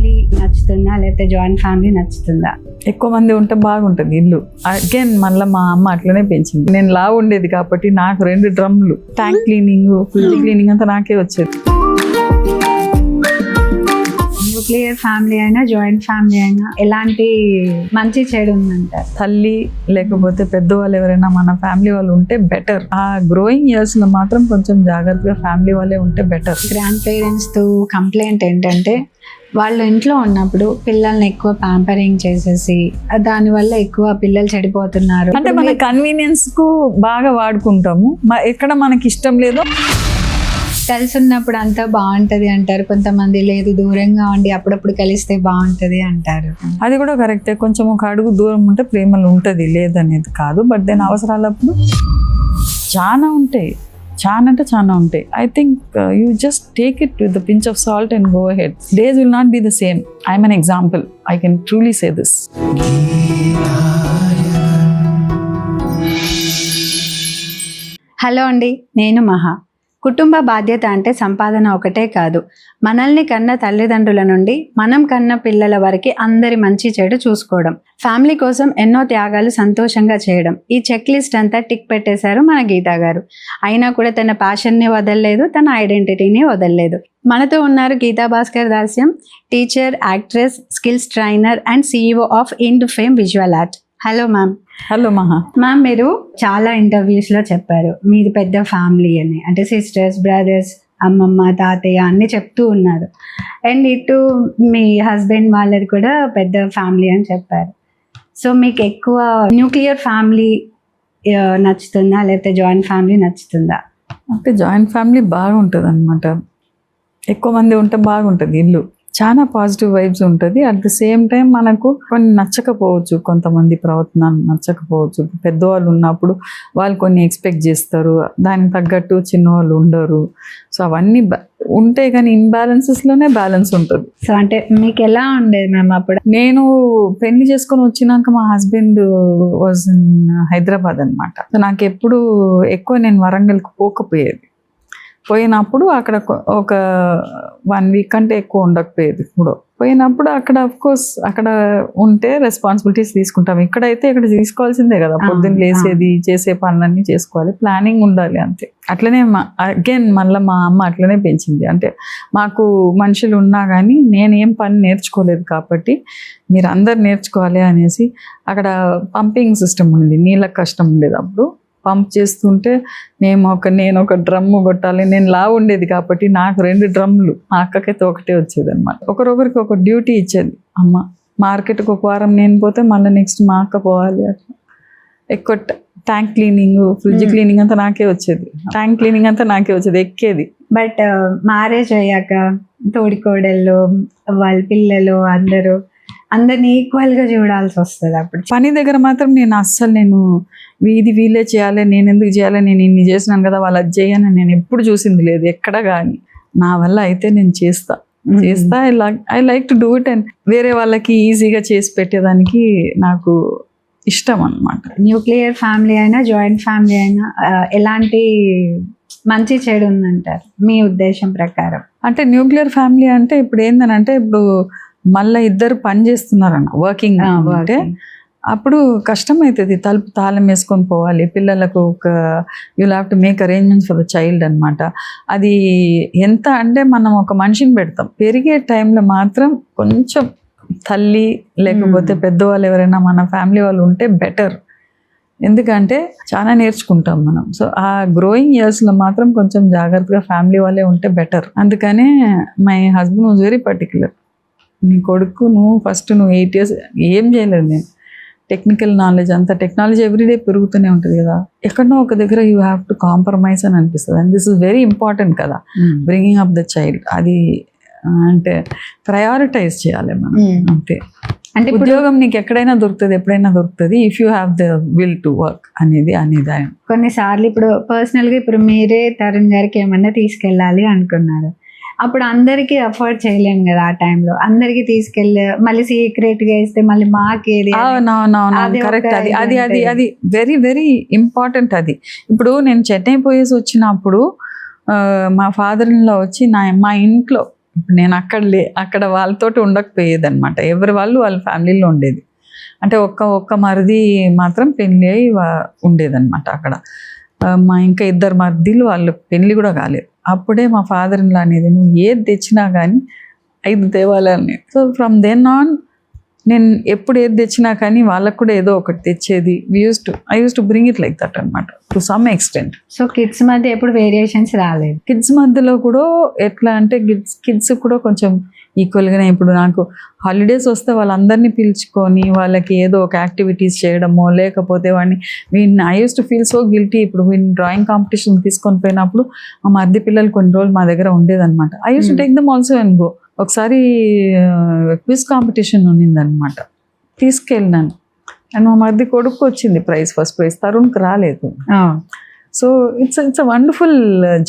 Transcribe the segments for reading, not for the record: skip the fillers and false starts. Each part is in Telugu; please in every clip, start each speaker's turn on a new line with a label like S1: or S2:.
S1: ఫ్యామిలీ నచ్చుతుందా లేకపోతే జాయింట్ ఫ్యామిలీ నచ్చుతుందా?
S2: ఎక్కువ మంది ఉంటే బాగుంటుంది ఇల్లు. అగైన్ మళ్ళీ మా అమ్మ అట్లనే పెంచింది. నేను లావు ఉండేది కాబట్టి నాకు 2 డ్రమ్లు, ట్యాంక్ క్లీనింగ్, ఫ్రిడ్జ్ క్లీనింగ్ అంతా నాకే వచ్చేది.
S1: న్యూక్లియర్ ఫ్యామిలీ అయినా జాయింట్ ఫ్యామిలీ అయినా ఎలాంటి మంచి చెడు ఉందంటారు?
S2: తల్లి లేకపోతే పెద్దవాళ్ళు ఎవరైనా మన ఫ్యామిలీ వాళ్ళు ఉంటే బెటర్. ఆ గ్రోయింగ్ ఇయర్స్ లో మాత్రం కొంచెం జాగ్రత్తగా ఫ్యామిలీ వాళ్ళే ఉంటే బెటర్.
S1: గ్రాండ్ పేరెంట్స్ తో కంప్లైంట్ ఏంటంటే వాళ్ళు ఇంట్లో ఉన్నప్పుడు పిల్లల్ని ఎక్కువ ప్యాంపరింగ్ చేసేసి దానివల్ల ఎక్కువ పిల్లలు చెడిపోతున్నారు.
S2: అంటే మన కన్వీనియన్స్ కు బాగా వాడుకుంటాము. ఎక్కడ మనకి ఇష్టం లేదో
S1: కలిసి ఉన్నప్పుడు అంతా బాగుంటది అంటారు కొంతమంది, లేదు దూరంగా ఉండి అప్పుడప్పుడు కలిస్తే బాగుంటది అంటారు.
S2: అది కూడా కరెక్టే. కొంచెం ఒక అడుగు దూరం ఉంటే ప్రేమలు ఉంటుంది, లేదనేది కాదు. బట్ దెన్ అవసరాలప్పుడు చాలా ఉంటాయి, చాలా అంటే చాలా ఉంటాయి. I think you just take it with the pinch of salt and go ahead. Days will not be the same. I'm an example. I can truly say this.
S1: Hello అండి, నేను మహా. కుటుంబ బాధ్యత అంటే సంపాదన ఒకటే కాదు, మనల్ని కన్న తల్లిదండ్రుల నుండి మనం కన్న పిల్లల వరకు అందరి మంచి చెడు చూసుకోవడం, ఫ్యామిలీ కోసం ఎన్నో త్యాగాలు సంతోషంగా చేయడం. ఈ చెక్ లిస్ట్ అంతా టిక్ పెట్టేశారు మన గీతా గారు. అయినా కూడా తన ప్యాషన్ని వదలలేదు, తన ఐడెంటిటీని వదలలేదు. మనతో ఉన్నారు Geetha Bhaskar Dasyam, teacher, actress, skills trainer and CEO of ind fame visual art. Hello ma'am.
S2: Hello Maha.
S1: Ma'am, మీరు చాలా ఇంటర్వ్యూస్లో చెప్పారు మీది పెద్ద ఫ్యామిలీ అని, అంటే సిస్టర్స్, బ్రదర్స్, అమ్మమ్మ, తాతయ్య అన్నీ చెప్తూ ఉన్నారు. అండ్ ఇటు మీ హస్బెండ్ వాళ్ళది కూడా పెద్ద ఫ్యామిలీ అని చెప్పారు. సో మీకు ఎక్కువ న్యూక్లియర్ ఫ్యామిలీ నచ్చుతుందా లేకపోతే జాయింట్ ఫ్యామిలీ నచ్చుతుందా?
S2: అంటే జాయింట్ ఫ్యామిలీ బాగుంటుంది అనమాట. ఎక్కువ మంది ఉంటే బాగుంటుంది ఇల్లు. చాలా పాజిటివ్ వైబ్స్ ఉంటుంది. అట్ ద సేమ్ టైం మనకు కొన్ని నచ్చకపోవచ్చు, కొంతమంది ప్రవర్తన నచ్చకపోవచ్చు. పెద్దవాళ్ళు ఉన్నప్పుడు వాళ్ళు కొన్ని ఎక్స్పెక్ట్ చేస్తారు, దానికి తగ్గట్టు చిన్నవాళ్ళు ఉండరు. సో అవన్నీ ఉంటాయి, కానీ ఇన్బ్యాలెన్సెస్లోనే బ్యాలెన్స్ ఉంటుంది.
S1: సో అంటే మీకు ఎలా ఉండేది మ్యామ్ అప్పుడు?
S2: నేను పెళ్లి చేసుకొని వచ్చినాక మా హస్బెండ్ వాజ్ ఇన్ హైదరాబాద్ అనమాట. సో నాకు ఎప్పుడు ఎక్కువ నేను వరంగల్కి పోయినప్పుడు అక్కడ ఒక 1 వీక్ కంటే ఎక్కువ ఉండకపోయేది. ఇప్పుడు పోయినప్పుడు అక్కడ అఫ్కోర్స్ అక్కడ ఉంటే రెస్పాన్సిబిలిటీస్ తీసుకుంటాం. ఇక్కడైతే ఇక్కడ తీసుకోవాల్సిందే కదా. పొద్దున్న లేసేది, చేసే పనులన్నీ చేసుకోవాలి, ప్లానింగ్ ఉండాలి, అంతే. అట్లనే అగైన్ మళ్ళీ మా అమ్మ అట్లనే పెంచింది. అంటే మాకు మనుషులు ఉన్నా కానీ నేనేం పని నేర్చుకోలేదు కాబట్టి మీరు అందరు నేర్చుకోవాలి అనేసి అక్కడ పంపింగ్ సిస్టమ్ ఉంది. నీళ్ళకి కష్టం ఉండేది. అప్పుడు పంప్ చేస్తుంటే నేను ఒక డ్రమ్ము కొట్టాలి. నేను లావు ఉండేది కాబట్టి నాకు 2 డ్రమ్లు, మా అక్కకైతే ఒకటే వచ్చేది అనమాట. ఒకరొకరికి ఒక డ్యూటీ ఇచ్చేది అమ్మ. మార్కెట్కి ఒక వారం నేను పోతే మళ్ళీ నెక్స్ట్ మా అక్క పోవాలి. అట్లా ఎక్కువ ట్యాంక్ క్లీనింగ్, ఫ్రిడ్జ్ క్లీనింగ్ అంతా నాకే వచ్చేది. ట్యాంక్ క్లీనింగ్ అంతా నాకే వచ్చేది, ఎక్కేది.
S1: బట్ మ్యారేజ్ అయ్యాక తోడికోడళ్ళు, వాళ్ళ పిల్లలు అందరినీ ఈక్వల్గా చూడాల్సి వస్తుంది. అప్పుడు
S2: పని దగ్గర మాత్రం నేను ఇది వీళ్ళే చేయాలి, నేను ఎందుకు చేయాలి, నేను ఇన్ని చేసినాను కదా, వాళ్ళు అది చేయని నేను ఎప్పుడు చూసింది లేదు ఎక్కడ. కానీ నా వల్ల అయితే నేను చేస్తా. I like to do it. And వేరే వాళ్ళకి ఈజీగా చేసి పెట్టేదానికి నాకు ఇష్టం అన్నమాట.
S1: న్యూక్లియర్ ఫ్యామిలీ అయినా జాయింట్ ఫ్యామిలీ అయినా ఎలాంటి మంచి చెడు ఉందంటారు మీ ఉద్దేశం ప్రకారం?
S2: అంటే న్యూక్లియర్ ఫ్యామిలీ అంటే ఇప్పుడు ఏందనంటే, ఇప్పుడు మళ్ళీ ఇద్దరు పని చేస్తున్నారు అనుకో, వర్కింగ్ అంటే అప్పుడు కష్టం అవుతుంది. తలుపు తాళం వేసుకొని పోవాలి, పిల్లలకు you'll have to make arrangements for the child అనమాట. అది ఎంత అంటే మనం ఒక మనిషిని పెడతాం. పెరిగే టైంలో మాత్రం కొంచెం తల్లి లేకపోతే పెద్దవాళ్ళు ఎవరైనా మన ఫ్యామిలీ వాళ్ళు ఉంటే బెటర్. ఎందుకంటే చాలా నేర్చుకుంటాం మనం. సో ఆ గ్రోయింగ్ ఇయర్స్లో మాత్రం కొంచెం జాగ్రత్తగా ఫ్యామిలీ వాళ్ళే ఉంటే బెటర్. అందుకనే my husband was very particular. నీ కొడుకు నువ్వు 8 years ఏం చేయలేదు. నేను టెక్నికల్ నాలెడ్జ్ అంతా, టెక్నాలజీ ఎవ్రీడే పెరుగుతూనే ఉంటుంది కదా. ఎక్కడో ఒక దగ్గర యూ హ్యావ్ టు కాంప్రమైజ్ అని అనిపిస్తుంది. And this is very important కదా, బ్రింగింగ్ అప్ ద చైల్డ్. అది అంటే ప్రయారిటైజ్ చేయాలి మనం, అంతే. అంటే ఉద్యోగం నీకు ఎక్కడైనా దొరుకుతుంది, ఎప్పుడైనా దొరుకుతుంది, if you have the will to work అనేది.
S1: కొన్నిసార్లు ఇప్పుడు పర్సనల్గా ఇప్పుడు మీరే తరుణ్ గారికి ఏమన్నా తీసుకెళ్ళాలి అనుకున్నారు, అప్పుడు అందరికీ అఫోర్డ్ చేయలేము కదా. ఆ టైంలో అందరికి తీసుకెళ్ళి మళ్ళీ సీక్రెట్ గా ఇస్తే మళ్ళీ మాకేది.
S2: కరెక్ట్. అది వెరీ వెరీ ఇంపార్టెంట్. అది ఇప్పుడు నేను చెన్నై పోయేసి వచ్చినప్పుడు మా ఫాదర్ ఇన్ లా వచ్చి మా ఇంట్లో ఇప్పుడు నేను అక్కడ వాళ్ళతోటి ఉండకపోయేది అనమాట. ఎవరి వాళ్ళు వాళ్ళ ఫ్యామిలీలో ఉండేది. అంటే ఒక్క మరిది మాత్రం పెళ్ళి అయి ఉండేదన్నమాట అక్కడ. మా ఇంకా 2 మరిదీలు వాళ్ళు పెళ్ళి కూడా కాలేదు. అప్పుడే మా ఫాదర్ ఇన్ లా అనేది, నువ్వు ఏది తెచ్చినా కానీ 5 తేవాలని. సో ఫ్రమ్ దెన్ ఆన్ నేను ఎప్పుడు ఏది తెచ్చినా కానీ వాళ్ళకు కూడా ఏదో ఒకటి తెచ్చేది. I use to bring it like that అనమాట, to some extent.
S1: So kids మధ్య ఎప్పుడు వేరియేషన్స్ రాలేదు?
S2: కిడ్స్ మధ్యలో కూడా ఎట్లా అంటే కిడ్స్ కూడా కొంచెం ఈక్వల్గానే. ఇప్పుడు నాకు హాలిడేస్ వస్తే వాళ్ళందరినీ పిలుచుకొని వాళ్ళకి ఏదో ఒక యాక్టివిటీస్ చేయడమో, లేకపోతే వీడిని I use to feel so guilty. ఇప్పుడు వీడిని డ్రాయింగ్ కాంపిటీషన్ తీసుకొని పోయినప్పుడు మా మధ్య పిల్లలు కొన్ని రోజులు మా దగ్గర ఉండేదన్నమాట. I use to take them also and go. ఒకసారి క్విజ్ కాంపిటీషన్ ఉన్నిందనమాట, తీసుకెళ్ళినాను. అండ్ మా మధ్య కొడుకు వచ్చింది ఫస్ట్ ప్రైజ్, తరుణ్కి రాలేదు. So it's a wonderful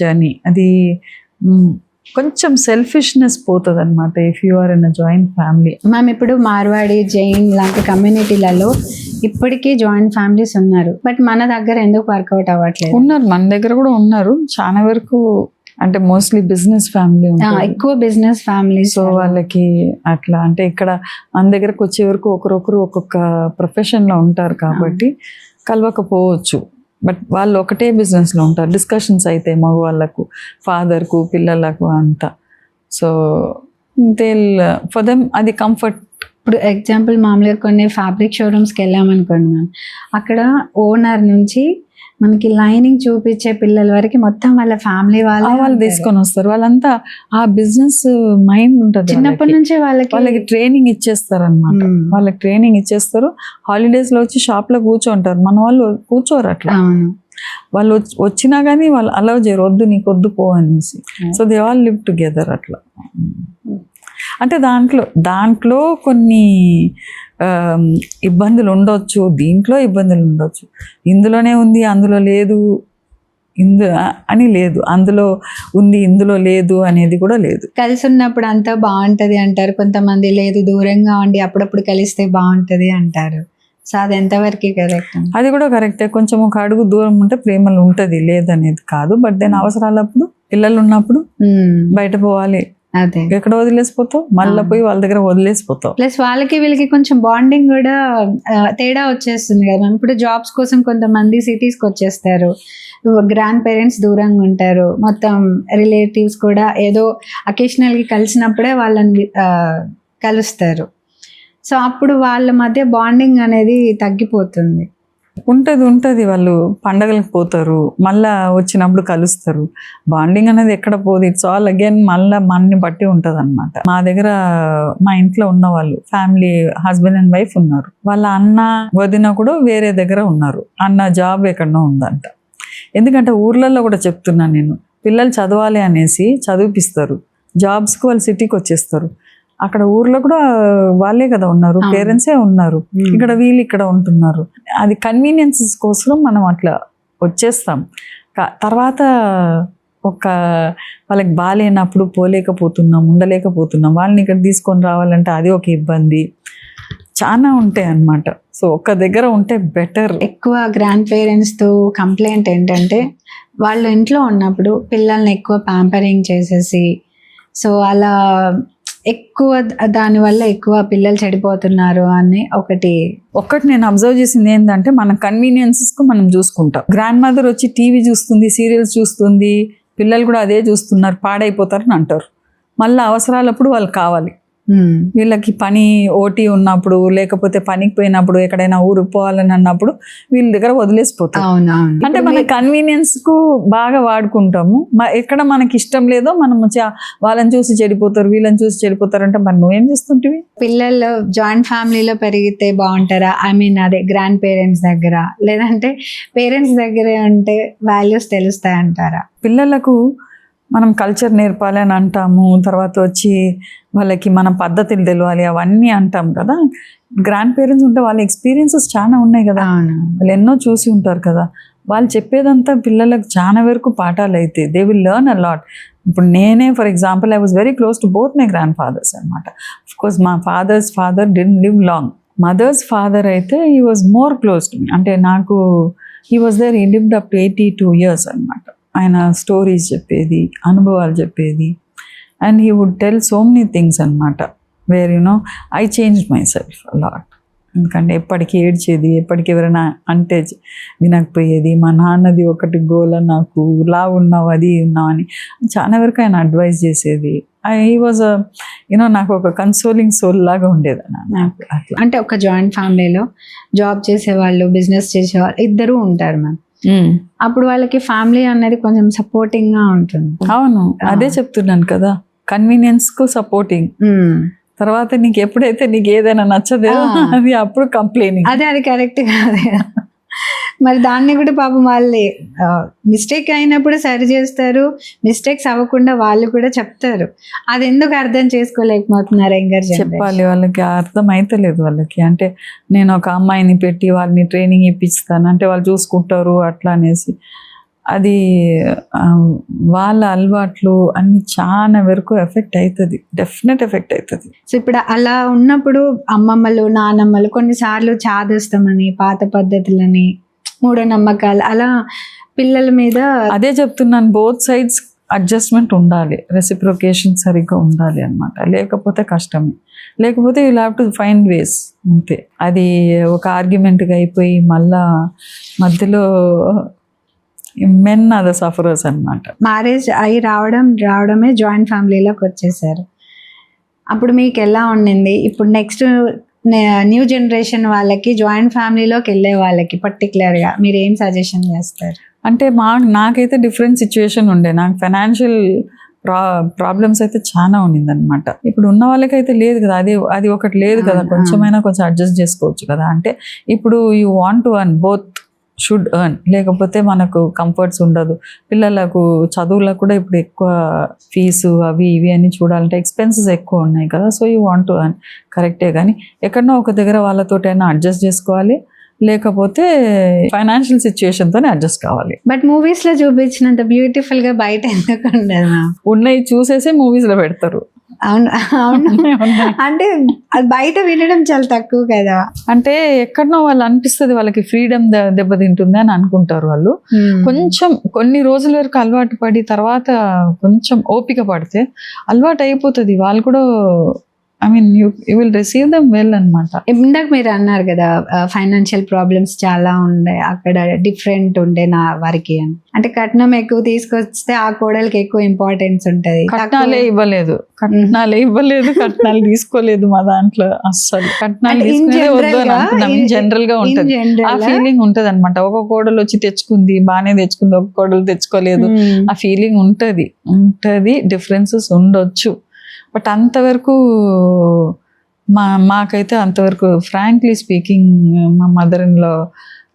S2: journey. అది కొంచెం సెల్ఫిష్నెస్ పోతుంది అనమాట if you are in a joint family.
S1: Ma'am, ఇప్పుడు మార్వాడి, జైన్ లాంటి కమ్యూనిటీలలో ఇప్పటికీ జాయింట్ ఫ్యామిలీస్ ఉన్నారు, బట్ మన దగ్గర ఎందుకు వర్కౌట్ అవ్వట్లేదు?
S2: ఉన్నారు, మన దగ్గర కూడా ఉన్నారు చాలా వరకు. అంటే మోస్ట్లీ బిజినెస్ ఫ్యామిలీ,
S1: ఎక్కువ బిజినెస్ ఫ్యామిలీ.
S2: సో వాళ్ళకి అట్లా అంటే ఇక్కడ మన దగ్గరకు వచ్చే వరకు ఒకరొకరు ఒక్కొక్క ప్రొఫెషన్లో ఉంటారు కాబట్టి కలవకపోవచ్చు. బట్ వాళ్ళు ఒకటే బిజినెస్లో ఉంటారు. డిస్కషన్స్ అయితే మగవాళ్ళకు, ఫాదర్కు, పిల్లలకు అంతా. సో ఫర్ దెమ్ అది కంఫర్ట్.
S1: ఇప్పుడు ఎగ్జాంపుల్, మామూలుగా కొన్ని ఫ్యాబ్రిక్ షోరూమ్స్కి వెళ్ళామనుకున్నాను, అక్కడ ఓనర్ నుంచి మనకి లైనింగ్ చూపించే పిల్లల వరకు మొత్తం వాళ్ళ ఫ్యామిలీ వాళ్ళు
S2: తీసుకొని వస్తారు. వాళ్ళంతా ఆ బిజినెస్ మైండ్ ఉంటుంది.
S1: చిన్నప్పటి నుంచి వాళ్ళకి
S2: ట్రైనింగ్ ఇచ్చేస్తారు అనమాట. వాళ్ళకి ట్రైనింగ్ ఇచ్చేస్తారు. హాలిడేస్ లో వచ్చి షాప్ లో కూర్చుంటారు. మన వాళ్ళు కూర్చోరు అట్లా. వాళ్ళు వచ్చినా కానీ వాళ్ళు అలౌ చేయరు, వద్దు నీకు వద్దు పో అనేసి. So they all live together అట్లా. అంటే దాంట్లో కొన్ని ఇబ్బందులు ఉండొచ్చు, దీంట్లో ఇబ్బందులు ఉండొచ్చు. ఇందులోనే ఉంది అందులో లేదు అని లేదు, అందులో ఉంది ఇందులో లేదు అనేది కూడా లేదు.
S1: కలిసి ఉన్నప్పుడు అంతా బాగుంటది అంటారు కొంతమంది, లేదు దూరంగా ఉండి అప్పుడప్పుడు కలిస్తే బాగుంటది అంటారు. సో అది ఎంతవరకు కరెక్ట్?
S2: అది కూడా కరెక్టే. కొంచెం ఒక అడుగు దూరం ఉంటే ప్రేమలు ఉంటుంది, లేదనేది కాదు. బట్ దెన్ అవసరాలప్పుడు, పిల్లలు ఉన్నప్పుడు బయట పోవాలి.
S1: అదే,
S2: ఎక్కడ వదిలేసిపోతావు, మళ్ళీ పోయి వాళ్ళ దగ్గర వదిలేసిపోతావు.
S1: ప్లస్ వాళ్ళకి వీళ్ళకి కొంచెం బాండింగ్ కూడా తేడా వచ్చేస్తుంది కదా. ఇప్పుడు జాబ్స్ కోసం కొంతమంది సిటీస్కి వచ్చేస్తారు, గ్రాండ్ పేరెంట్స్ దూరంగా ఉంటారు, మొత్తం రిలేటివ్స్ కూడా ఏదో అకేషనల్గా కలిసినప్పుడే వాళ్ళని కలుస్తారు. సో అప్పుడు వాళ్ళ మధ్య బాండింగ్ అనేది తగ్గిపోతుంది.
S2: ఉంటుంది. వాళ్ళు పండగలకు పోతారు, మళ్ళా వచ్చినప్పుడు కలుస్తారు. బాండింగ్ అనేది ఎక్కడ పోదు. ఇట్స్ ఆల్ అగైన్ మళ్ళీ మనని బట్టి ఉంటుంది అనమాట. మా దగ్గర మా ఇంట్లో ఉన్న వాళ్ళు ఫ్యామిలీ, హస్బెండ్ అండ్ వైఫ్ ఉన్నారు. వాళ్ళ అన్న వదిన కూడా వేరే దగ్గర ఉన్నారు. అన్న జాబ్ ఎక్కడో ఉందంట. ఎందుకంటే ఊర్లలో కూడా చెప్తున్నాను నేను, పిల్లలు చదవాలి అనేసి చదివిపిస్తారు, జాబ్స్కి వాళ్ళు సిటీకి వచ్చేస్తారు. అక్కడ ఊర్లో కూడా వాళ్ళే కదా ఉన్నారు, పేరెంట్సే ఉన్నారు. ఇక్కడ వీళ్ళు ఇక్కడ ఉంటున్నారు. అది కన్వీనియన్సెస్ కోసం మనం అట్లా వచ్చేస్తాం. తర్వాత వాళ్ళకి బాగాలేనప్పుడు పోలేకపోతున్నాం, ఉండలేకపోతున్నాం. వాళ్ళని ఇక్కడ తీసుకొని రావాలంటే అది ఒక ఇబ్బంది. చాలా ఉంటాయి అన్నమాట. సో ఒక్క దగ్గర ఉంటే బెటర్.
S1: ఎక్కువ గ్రాండ్ పేరెంట్స్తో కంప్లైంట్ ఏంటంటే, వాళ్ళు ఇంట్లో ఉన్నప్పుడు పిల్లల్ని ఎక్కువ ప్యాంపరింగ్ చేసేసి, సో అలా ఎక్కువ దానివల్ల ఎక్కువ పిల్లలు చెడిపోతున్నారు అని ఒకటి
S2: నేను అబ్జర్వ్ చేసింది ఏంటంటే, మన కన్వీనియన్సెస్కు మనం చూసుకుంటాం. గ్రాండ్ మదర్ వచ్చి టీవీ చూస్తుంది, సీరియల్స్ చూస్తుంది, పిల్లలు కూడా అదే చూస్తున్నారు, పాడైపోతారని అంటారు. మళ్ళీ అవసరాలప్పుడు వాళ్ళు కావాలి. వీళ్ళకి పని ఓటీ ఉన్నప్పుడు, లేకపోతే పనికి పోయినప్పుడు, ఎక్కడైనా ఊరికి పోవాలని అన్నప్పుడు వీళ్ళ దగ్గర వదిలేసిపోతాం. అంటే మన కన్వీనియన్స్ కు బాగా వాడుకుంటాము. ఎక్కడ మనకి ఇష్టం లేదో మనం వాళ్ళని చూసి చెడిపోతారు, వీళ్ళని చూసి చెడిపోతారు అంటే మరి నువ్వేం చేస్తుంటివి?
S1: పిల్లలు జాయింట్ ఫ్యామిలీలో పెరిగితే బాగుంటారా? ఐ మీన్ అదే గ్రాండ్ పేరెంట్స్ దగ్గర, లేదంటే పేరెంట్స్ దగ్గర ఉంటే వాల్యూస్ తెలుస్తాయి అంటారా?
S2: పిల్లలకు మనం కల్చర్ నేర్పాలి అని అంటాము, తర్వాత వచ్చి వాళ్ళకి మన పద్ధతులు తెలియాలి అవన్నీ అంటాం కదా. గ్రాండ్ పేరెంట్స్ ఉంటే వాళ్ళ ఎక్స్పీరియన్సెస్ చాలా ఉన్నాయి కదా, వాళ్ళు ఎన్నో చూసి ఉంటారు కదా. వాళ్ళు చెప్పేదంతా పిల్లలకు చాలా వరకు పాఠాలు అయితే they will learn a lot. ఇప్పుడు నేనే for example I was very close to both my grandfathers అనమాట. అఫ్కోర్స్ మా father's father didn't live long. Mother's father అయితే he was more close to me. అంటే నాకు he was there, he lived up to 82 years అనమాట. ఆయన స్టోరీస్ చెప్పేది, అనుభవాలు చెప్పేది. And he would tell so many things అనమాట, where I change myself lot. ఎందుకంటే ఎప్పటికీ ఏడ్చేది, ఎప్పటికి ఎవరైనా అంటే వినకపోయేది, మా నాన్నది ఒకటి గోల నాకు, లా ఉన్నావు అది ఉన్నావు అని చాలా వరకు ఆయన అడ్వైజ్ చేసేది. ఐ వాజ్ నాకు ఒక కన్సోలింగ్ సోల్ లాగా ఉండేది నాకు అట్లా.
S1: అంటే ఒక జాయింట్ ఫ్యామిలీలో జాబ్ చేసేవాళ్ళు, బిజినెస్ చేసేవాళ్ళు ఇద్దరు ఉంటారు మ్యామ్. అప్పుడు వాళ్ళకి ఫ్యామిలీ అనేది కొంచెం సపోర్టింగ్ గా ఉంటుంది.
S2: అవును, అదే చెప్తున్నాను కదా, కన్వీనియన్స్ కు సపోర్టింగ్. తర్వాత నీకు ఎప్పుడైతే నీకు ఏదైనా నచ్చదో అది అప్పుడు కంప్లైనింగ్.
S1: అది కరెక్ట్ కాదు. మరి దాన్ని కూడా పాపం వాళ్ళే మిస్టేక్ అయినప్పుడు సరి చేస్తారు, మిస్టేక్స్ అవ్వకుండా వాళ్ళు కూడా చెప్తారు. అది ఎందుకు అర్థం చేసుకోలేకపోతున్నారు యంగర్ జనరేషన్?
S2: చెప్పాలి వాళ్ళకి, అర్థం అయితలేదు వాళ్ళకి. అంటే నేను ఒక అమ్మాయిని పెట్టి వాళ్ళని ట్రైనింగ్ ఇప్పిస్తాను అంటే వాళ్ళు చూసుకుంటారు అట్లా అనేసి, అది వాళ్ళ అలవాట్లు అన్ని చాలా వరకు ఎఫెక్ట్ అవుతుంది, డెఫినెట్ ఎఫెక్ట్ అవుతుంది.
S1: సో ఇప్పుడు అలా ఉన్నప్పుడు అమ్మమ్మలు నానమ్మలు కొన్నిసార్లు చాదస్తామని, పాత పద్ధతులని, మూఢనమ్మకాలు అలా పిల్లల మీద.
S2: అదే చెప్తున్నాను, బోత్ సైడ్స్ అడ్జస్ట్మెంట్ ఉండాలి, రెసిప్రొకేషన్ సరిగ్గా ఉండాలి అనమాట. లేకపోతే కష్టమే, లేకపోతే యూ హ్యావ్ టు ఫైండ్ వేస్ అంతే. అది ఒక ఆర్గ్యుమెంట్గా అయిపోయి మళ్ళా మధ్యలో మెన్ అదే సఫరర్స్ అనమాట.
S1: మ్యారేజ్ అయి రావడమే జాయింట్ ఫ్యామిలీలోకి వచ్చేసారు. అప్పుడు మీకు ఎలా ఉండింది? ఇప్పుడు నెక్స్ట్ న్యూ జనరేషన్ వాళ్ళకి, జాయింట్ ఫ్యామిలీలోకి వెళ్ళే వాళ్ళకి పర్టికులర్గా మీరు ఏం సజెషన్ చేస్తారు?
S2: అంటే నాకైతే డిఫరెంట్ సిచ్యువేషన్ ఉండే, నాకు ఫైనాన్షియల్ ప్రాబ్లమ్స్ అయితే చాలా ఉండింది అనమాట. ఇప్పుడు ఉన్న వాళ్ళకైతే లేదు కదా, అది ఒకటి లేదు కదా, కొంచెమైనా కొంచెం అడ్జస్ట్ చేసుకోవచ్చు కదా. అంటే ఇప్పుడు you want to earn, both should earn, లేకపోతే మనకు కంఫర్ట్స్ ఉండదు. పిల్లలకు చదువులకు కూడా ఇప్పుడు ఎక్కువ ఫీజు అవి ఇవి అని చూడాలంటే ఎక్స్పెన్సెస్ ఎక్కువ ఉన్నాయి కదా. So you want to earn, కరెక్టే. కానీ ఎక్కడనో ఒక దగ్గర వాళ్ళతోటైనా అడ్జస్ట్ చేసుకోవాలి, లేకపోతే ఫైనాన్షియల్ సిచ్యుయేషన్తోనే అడ్జస్ట్ కావాలి.
S1: బట్ మూవీస్ లో చూపించినంత బ్యూటిఫుల్ గా బయట ఎందుకు ఉండదు?
S2: ఉన్నాయి చూసేసే మూవీస్ లో పెడతారు.
S1: అవును అవును, అంటే అది బయట వినడం చాలా తక్కువ కదా.
S2: అంటే ఎక్కడనో వాళ్ళు అనిపిస్తుంది, వాళ్ళకి ఫ్రీడమ్ దెబ్బతింటుంది అని అనుకుంటారు వాళ్ళు. కొంచెం కొన్ని రోజుల వరకు అలవాటు పడి తర్వాత కొంచెం ఓపిక పడితే అలవాటు అయిపోతుంది. వాళ్ళు కూడా I mean you will receive dum well అనమాట.
S1: ఇందాక మీరు అన్నారు కదా ఫైనాన్షియల్ ప్రాబ్లమ్స్ చాలా ఉండే అక్కడ, డిఫరెంట్ ఉండే నా వారికి అని. అంటే కట్నం ఎక్కువ తీసుకొస్తే ఆ కోడలికి ఎక్కువ ఇంపార్టెన్స్ ఉంటది.
S2: కట్నాలే ఇవ్వలేదు, కట్నాలు తీసుకోలేదు మా దాంట్లో అస్సలు. కట్నాలు వద్దు అని అనుకున్నాం. జనరల్ గా ఉంటది ఆ ఫీలింగ్ ఉంటది అనమాట. ఒక కోడలు వచ్చి తెచ్చుకుంది, బాగానే తెచ్చుకుంది, ఒక కోడలు తెచ్చుకోలేదు, ఆ ఫీలింగ్ ఉంటది. డిఫరెన్సెస్ ఉండొచ్చు, బట్ అంతవరకు మాకైతే అంతవరకు ఫ్రాంక్లీ స్పీకింగ్ మా mother in law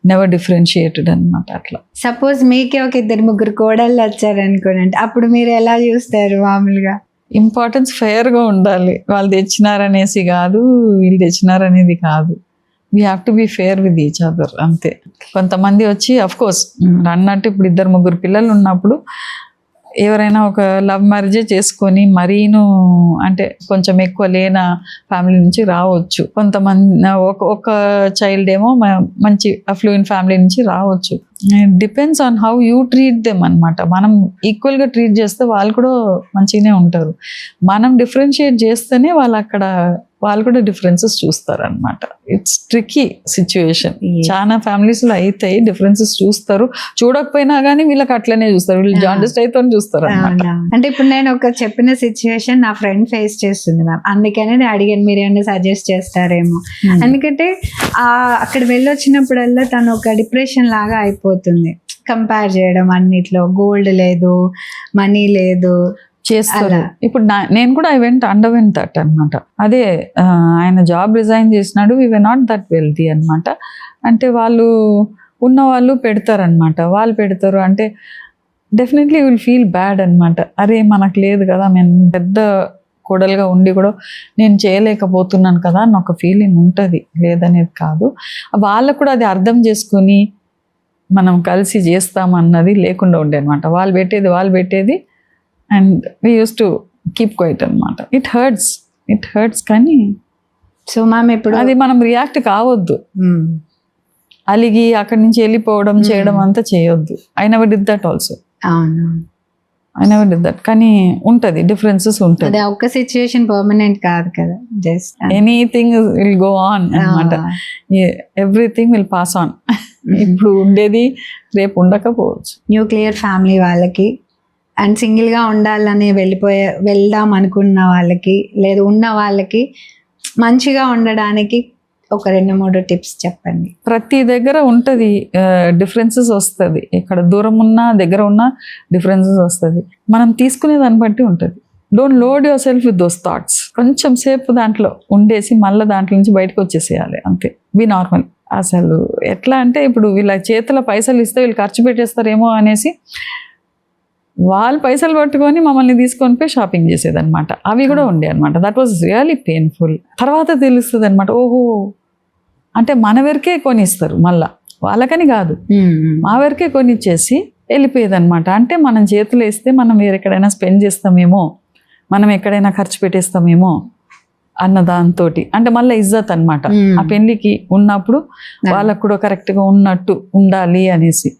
S2: never differentiated అనమాట. అట్లా
S1: సపోజ్ మీకే ఒక 2-3 కోడళ్ళు వచ్చారనుకోండి, అప్పుడు మీరు ఎలా చూస్తారు? మామూలుగా
S2: ఇంపార్టెన్స్ ఫెయిర్గా ఉండాలి. వాళ్ళు తెచ్చినారనేసి కాదు, వీళ్ళు తెచ్చినారనేది కాదు. We have to be fair with each other అంతే. కొంతమంది వచ్చి అఫ్ కోర్స్ అన్నట్టు ఇప్పుడు 2-3 పిల్లలు ఉన్నప్పుడు ఎవరైనా ఒక లవ్ మ్యారేజే చేసుకొని మరీను అంటే కొంచెం ఎక్కువ లేన ఫ్యామిలీ నుంచి రావచ్చు. కొంతమంది ఒక చైల్డ్ ఏమో మంచి అఫ్లూయెంట్ ఫ్యామిలీ నుంచి రావచ్చు. Depends on how you treat them అనమాట. మనం ఈక్వల్గా ట్రీట్ చేస్తే వాళ్ళు కూడా మంచిగానే ఉంటారు. మనం డిఫరెన్షియేట్ చేస్తేనే వాళ్ళు కూడా డిఫరెన్సెస్ చూస్తారు అనమాట. It's tricky situation. చాలా ఫ్యామిలీస్ లో అయితే డిఫరెన్సెస్ చూస్తారు, చూడకపోయినా కానీ వీళ్ళకి అట్లనే చూస్తారు, వీళ్ళు జాండిస్ట్ అయితే చూస్తారు అనమాట.
S1: అంటే ఇప్పుడు నేను ఒక చెప్పిన సిచ్యువేషన్ నా ఫ్రెండ్ ఫేస్ చేస్తుంది మ్యామ్, అందుకనే నేను అడిగాను మీరు ఏమైనా సజెస్ట్ చేస్తారేమో. ఎందుకంటే అక్కడ వెళ్ళొచ్చినప్పుడల్లా తను ఒక డిప్రెషన్ లాగా అయిపోతుంది. కంపేర్ చేయడం అన్నిట్లో, గోల్డ్ లేదు, మనీ లేదు
S2: చేస్తారు. ఇప్పుడు నేను కూడా అండర్వెంట్ దట్ అనమాట. అదే ఆయన జాబ్ రిజైన్ చేసినాడు, వి వర్ నాట్ దట్ వెల్తీ అనమాట. అంటే వాళ్ళు ఉన్నవాళ్ళు పెడతారనమాట, వాళ్ళు పెడతారు అంటే డెఫినెట్లీ విల్ ఫీల్ బ్యాడ్ అనమాట. అరే మనకు లేదు కదా, మేము పెద్ద కోడలుగా ఉండి కూడా నేను చేయలేకపోతున్నాను కదా అని ఒక ఫీలింగ్ ఉంటుంది, లేదనేది కాదు. వాళ్ళకు కూడా అది అర్థం చేసుకొని మనం కలిసి చేస్తామన్నది లేకుండా ఉండే అనమాట. వాళ్ళు పెట్టేది and we used to keep quiet అనమాట. ఇట్ హర్ట్స్ కానీ
S1: సో మ్యామ్ ఇప్పుడు
S2: అది మనం రియాక్ట్ కావద్దు, అలిగి అక్కడి నుంచి వెళ్ళిపోవడం చేయడం అంతా చేయొద్దు. I never did that also.
S1: అవును,
S2: ఐ నెవర్ డిడ్ దట్. కానీ ఉంటుంది, డిఫరెన్సెస్ ఉంటుంది.
S1: అదే ఒక్క సిచ్యుయేషన్ పర్మనెంట్ కాదు కదా, just
S2: anything will go on అనమాట. Everything will pass on. ఇప్పుడు ఉండేది రేపు ఉండకపోవచ్చు.
S1: న్యూక్లియర్ ఫ్యామిలీ వాళ్ళకి అండ్ సింగిల్గా ఉండాలని వెళ్దాం అనుకున్న వాళ్ళకి, లేదు ఉన్న వాళ్ళకి మంచిగా ఉండడానికి ఒక 2-3 టిప్స్ చెప్పండి.
S2: ప్రతి దగ్గర ఉంటుంది, డిఫరెన్సెస్ వస్తుంది. ఇక్కడ దూరం ఉన్నా దగ్గర ఉన్నా డిఫరెన్సెస్ వస్తుంది. మనం తీసుకునే దాన్ని బట్టి ఉంటుంది. Don't load your self with those thoughts. కొంచెం సేపు దాంట్లో ఉండేసి మళ్ళీ దాంట్లో నుంచి బయటకు వచ్చేసేయాలి అంతే. Be normal. అసలు ఎట్లా అంటే ఇప్పుడు వీళ్ళ చేతిలో పైసలు ఇస్తే వీళ్ళు ఖర్చు పెట్టేస్తారేమో అనేసి వాళ్ళు పైసలు పట్టుకొని మమ్మల్ని తీసుకొని పోయి షాపింగ్ చేసేదన్నమాట. అవి కూడా ఉండే అనమాట. That was really painful. తర్వాత తెలుస్తుంది అనమాట, ఓహో అంటే మన వరకే కొనిస్తారు, మళ్ళా వాళ్ళకని కాదు, మా వరకే కొనిచ్చేసి వెళ్ళిపోయేదన్నమాట. అంటే మనం చేతులు వేస్తే మనం వేరెక్కడైనా స్పెండ్ చేస్తామేమో, మనం ఎక్కడైనా ఖర్చు పెట్టేస్తామేమో అన్న దాంతో, అంటే మళ్ళీ ఇజ్జత్ అనమాట. ఆ పెళ్ళికి ఉన్నప్పుడు వాళ్ళకు కూడా కరెక్ట్గా ఉన్నట్టు ఉండాలి అనేసి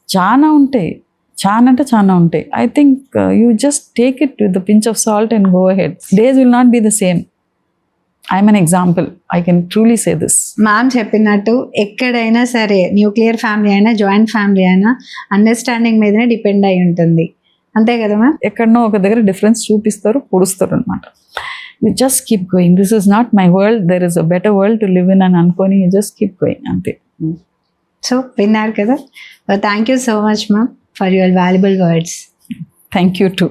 S2: చాలా ఉంటాయి, చాలా అంటే చాలా ఉంటాయి. I think you just take it with the pinch of salt and go ahead. Days will not be the same. I'm an example, I can truly say this.
S1: Ma'am చెప్పినట్టు ఎక్కడైనా సరే, న్యూక్లియర్ ఫ్యామిలీ అయినా జాయింట్ ఫ్యామిలీ అయినా అండర్స్టాండింగ్ మీదనే డిపెండ్ అయి ఉంటుంది, అంతే కదా మ్యామ్?
S2: ఎక్కడనో ఒక దగ్గర డిఫరెన్స్ చూపిస్తారు, పొడుస్తారు అనమాట. You just keep going. This is not my world, there is a better world to live in అని అనుకొని యూ జస్ట్ కీప్ గోయింగ్ అంతే.
S1: సో విన్నారు కదా. Thank you so much ma'am for your valuable words.
S2: Thank you to.